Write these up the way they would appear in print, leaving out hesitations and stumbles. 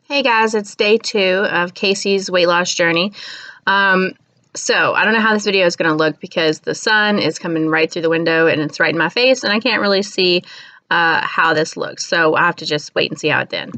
Hey guys, it's day 2 of Casey's weight loss journey. So I don't know how this video is going to look because the sun is coming right through the window and it's right in my face and I can't really see how this looks. So I'll have to just wait and see how it then.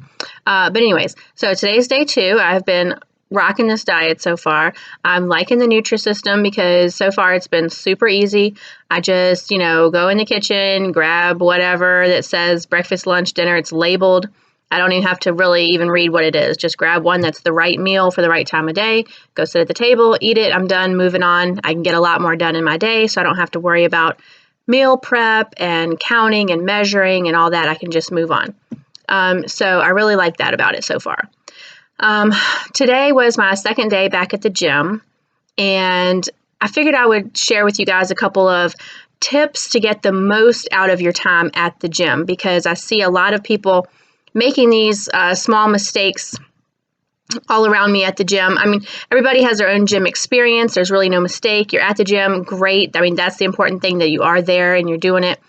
But anyways, so today's day 2. I've been rocking this diet so far. I'm liking the Nutrisystem because so far it's been super easy. I just, go in the kitchen, grab whatever that says breakfast, lunch, dinner. It's labeled. I don't even have to really even read what it is. Just grab one that's the right meal for the right time of day, go sit at the table, eat it, I'm done, moving on. I can get a lot more done in my day, so I don't have to worry about meal prep and counting and measuring and all that. I can just move on. So I really like that about it so far. Today was my second day back at the gym, and I figured I would share with you guys a couple of tips to get the most out of your time at the gym, because I see a lot of people making these small mistakes all around me at the gym. I mean, everybody has their own gym experience. There's really no mistake. You're at the gym, great. I mean, that's the important thing, that you are there and you're doing it.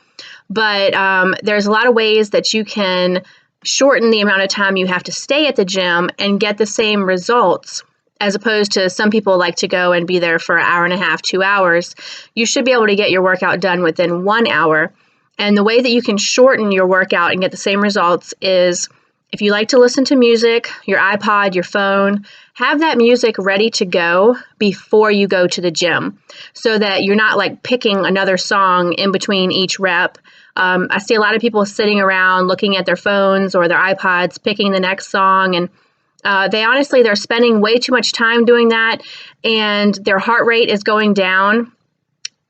But there's a lot of ways that you can shorten the amount of time you have to stay at the gym and get the same results, as opposed to some people like to go and be there for an hour and a half, 2 hours. You should be able to get your workout done within 1 hour. And the way that you can shorten your workout and get the same results is, if you like to listen to music, your iPod, your phone, have that music ready to go before you go to the gym, so that you're not like picking another song in between each rep. I see a lot of people sitting around looking at their phones or their iPods, picking the next song, and they're spending way too much time doing that, and their heart rate is going down.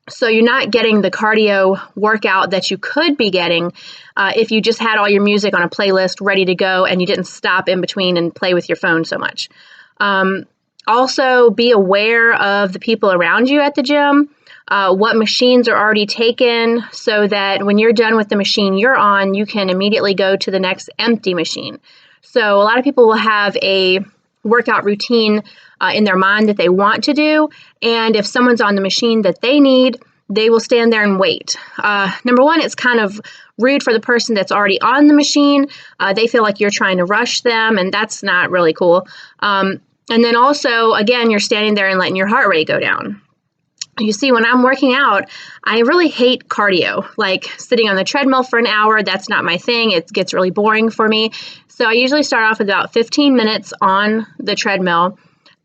So you're not getting the cardio workout that you could be getting if you just had all your music on a playlist ready to go and you didn't stop in between and play with your phone so much. Also, be aware of the people around you at the gym, what machines are already taken, so that when you're done with the machine you're on, you can immediately go to the next empty machine. So a lot of people will have a workout routine in their mind that they want to do, and if someone's on the machine that they need, they will stand there and wait. Number one, it's kind of rude for the person that's already on the machine. They feel like you're trying to rush them, and that's not really cool. And then also, again, you're standing there and letting your heart rate go down. You see, when I'm working out, I really hate cardio, like sitting on the treadmill for an hour. That's not my thing. It gets really boring for me. So I usually start off with about 15 minutes on the treadmill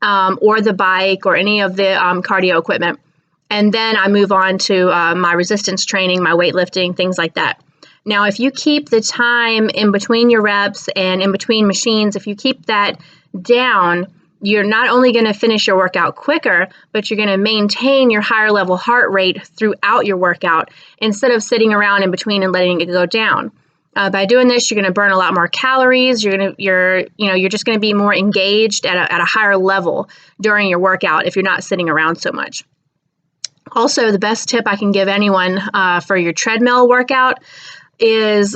or the bike or any of the cardio equipment. And then I move on to my resistance training, my weightlifting, things like that. Now, if you keep the time in between your reps and in between machines, if you keep that down, you're not only going to finish your workout quicker, but you're going to maintain your higher level heart rate throughout your workout, instead of sitting around in between and letting it go down. By doing this, you're going to burn a lot more calories. You're just going to be more engaged at a higher level during your workout if you're not sitting around so much. Also, the best tip I can give anyone for your treadmill workout is,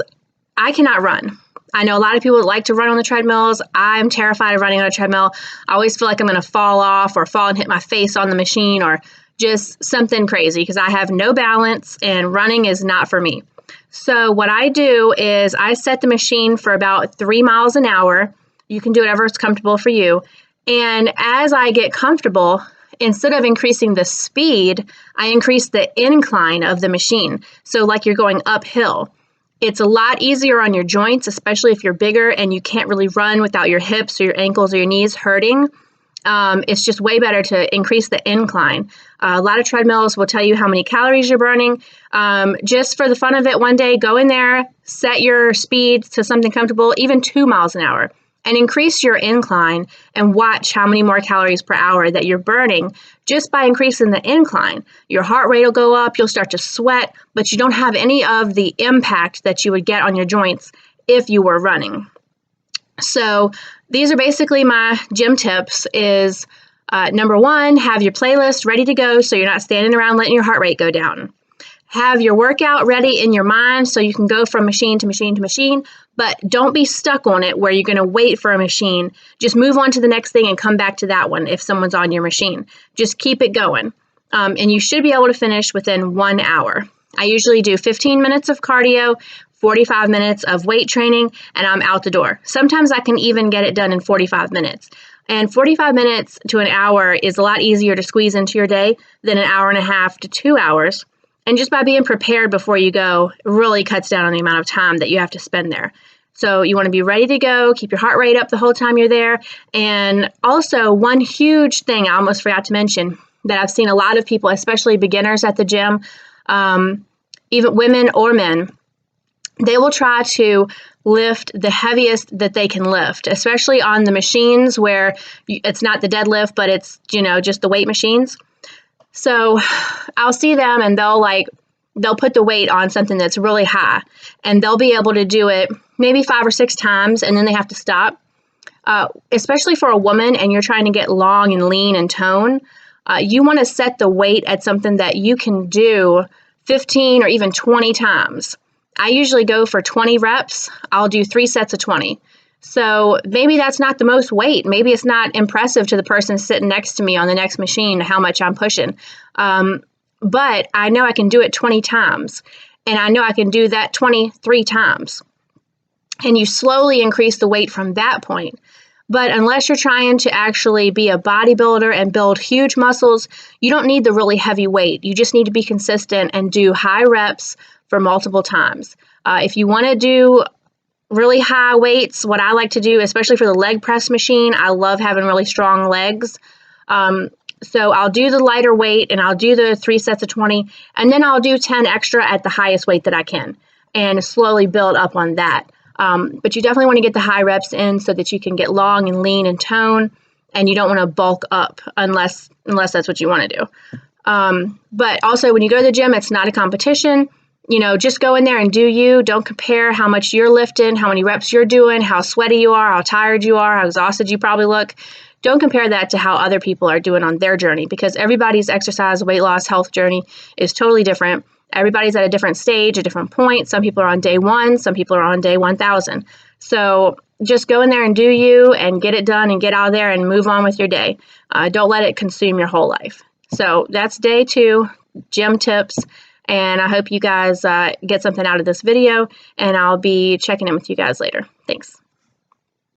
I cannot run. I know a lot of people that like to run on the treadmills. I'm terrified of running on a treadmill. I always feel like I'm going to fall off or fall and hit my face on the machine or just something crazy, because I have no balance and running is not for me. So what I do is I set the machine for about 3 miles an hour. You can do whatever is comfortable for you. And as I get comfortable, instead of increasing the speed, I increase the incline of the machine. So like you're going uphill. It's a lot easier on your joints, especially if you're bigger and you can't really run without your hips or your ankles or your knees hurting. It's just way better to increase the incline. A lot of treadmills will tell you how many calories you're burning. Just for the fun of it, one day, go in there, set your speed to something comfortable, even 2 miles an hour, and increase your incline and watch how many more calories per hour that you're burning just by increasing the incline. Your heart rate will go up, you'll start to sweat, but you don't have any of the impact that you would get on your joints if you were running. So these are basically my gym tips. Is number one, have your playlist ready to go so you're not standing around letting your heart rate go down. Have your workout ready in your mind so you can go from machine to machine to machine, but don't be stuck on it where you're going to wait for a machine. Just move on to the next thing and come back to that one if someone's on your machine. Just keep it going. And you should be able to finish within 1 hour. I usually do 15 minutes of cardio, 45 minutes of weight training, and I'm out the door. Sometimes I can even get it done in 45 minutes. And 45 minutes to an hour is a lot easier to squeeze into your day than an hour and a half to 2 hours. And just by being prepared before you go, it really cuts down on the amount of time that you have to spend there. So you want to be ready to go, keep your heart rate up the whole time you're there. And also, one huge thing I almost forgot to mention that I've seen a lot of people, especially beginners at the gym, even women or men, they will try to lift the heaviest that they can lift, especially on the machines where it's not the deadlift, but it's, just the weight machines. So I'll see them and they'll put the weight on something that's really high, and they'll be able to do it maybe 5 or 6 times, and then they have to stop. Especially for a woman and you're trying to get long and lean and tone, you want to set the weight at something that you can do 15 or even 20 times. I usually go for 20 reps. I'll do 3 sets of 20. So maybe that's not the most weight. Maybe it's not impressive to the person sitting next to me on the next machine how much I'm pushing. But I know I can do it 20 times. And I know I can do that 23 times. And you slowly increase the weight from that point. But unless you're trying to actually be a bodybuilder and build huge muscles, you don't need the really heavy weight. You just need to be consistent and do high reps for multiple times. If you want to do really high weights, what I like to do, especially for the leg press machine, I love having really strong legs. So I'll do the lighter weight and I'll do the 3 sets of 20, and then I'll do 10 extra at the highest weight that I can and slowly build up on that. But you definitely want to get the high reps in so that you can get long and lean and tone, and you don't want to bulk up unless that's what you want to do. But also when you go to the gym, it's not a competition. Just go in there and do you. Don't compare how much you're lifting, how many reps you're doing, how sweaty you are, how tired you are, how exhausted you probably look. Don't compare that to how other people are doing on their journey, because everybody's exercise, weight loss, health journey is totally different. Everybody's at a different stage, a different point. Some people are on day 1, some people are on day 1,000. So just go in there and do you and get it done and get out of there and move on with your day. Don't let it consume your whole life. So that's day 2, gym tips. And I hope you guys get something out of this video, and I'll be checking in with you guys later. Thanks.